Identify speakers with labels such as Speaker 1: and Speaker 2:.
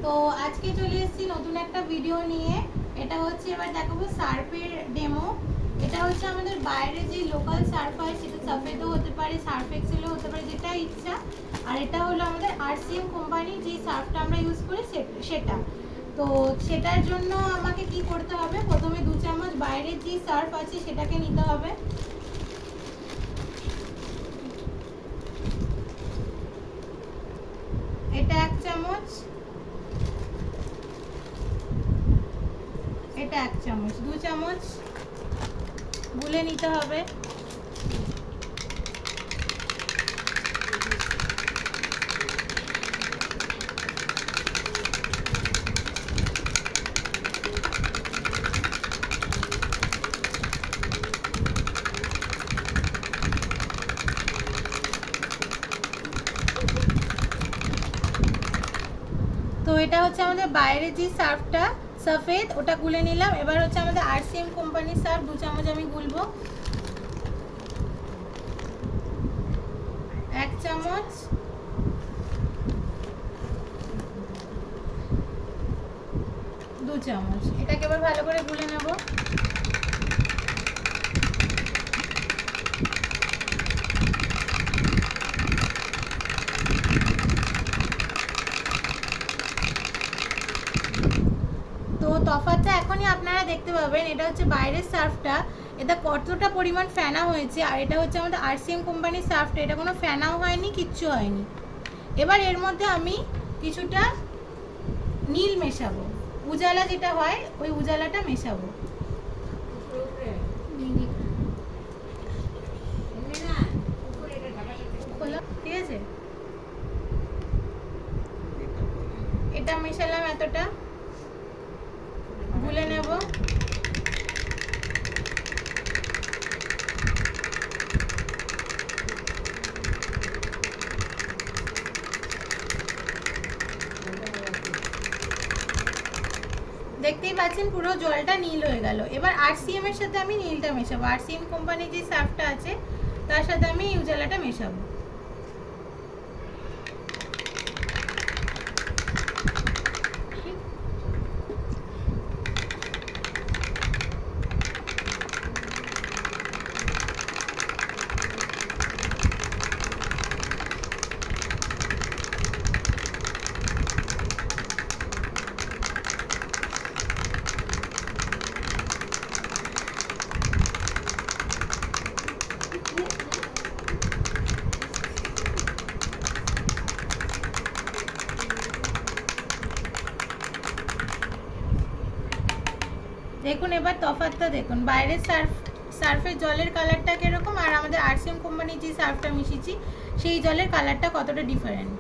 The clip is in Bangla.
Speaker 1: তো আজকে চলে এসেছি নতুন একটা ভিডিও নিয়ে। এটা হচ্ছে এবার দেখাবো সার্ফের ডেমো। এটা হচ্ছে আমাদের বাইরে যে লোকাল সার্ফ হয়, সেটা সাফেদও হতে পারে, সার্ফ এক্সেলও হতে পারে, যেটা ইচ্ছা। আর এটা হলো আমাদের আরসিএম কোম্পানির যে সার্ফটা আমরা ইউজ করি সেটা। তো সেটার জন্য আমাকে কি করতে হবে, প্রথমে 2 চামচ বাইরের যে সার্ফ আছে সেটাকে নিতে হবে। এটা 1 চামচ, এটা 1 চামচ, 2 চামচ গুলে নিতে হবে। তো এটা হচ্ছে আমাদের বাইরে যে সার্ফটা সফেদ, ওটা গুলে নিলাম। এবার হচ্ছে আমাদের আরসিএম কোম্পানির সার্ফ 2 চামচ আমি গুলবো। 1 চামচ, 2 চামচ, এটাকে এবার ভালো করে গুলে নেব। তো তফাৎটা এখনই আপনারা দেখতে পাবেন। এটা হচ্ছে বাইরের সার্ফটা, এটা কতটা পরিমাণ ফেনা হয়েছে, আর এটা হচ্ছে আমাদের আরসিএম কোম্পানির সার্ফটা, এটা কোনো ফেনাও হয়নি, কিচ্ছু হয়নি। এবার এর মধ্যে আমি কিছুটা নীল মেশাবো, উজালা যেটা হয় ওই উজালাটা মেশাবো। ঠিক আছে, এটা মেশালাম, এতটা গুলে নেব। দেখতেই পাচ্ছেন পুরো জলটা নীল হয়ে গেল। এবার আরসিএম এর সাথে আমি নীলটা মেশাবো, আরসিএম কোম্পানির যে সার্ফটা আছে তার সাথে আমি এই উজালাটা মেশাবো। দেখুন এবার তফাৎটা দেখুন, বাইরের সার্ফের জলের কালারটা কিরকম, আর আমাদের আরসিএম কোম্পানির যে সার্ফটা মিশিয়েছি সেই জলের কালারটা কতটা ডিফারেন্ট।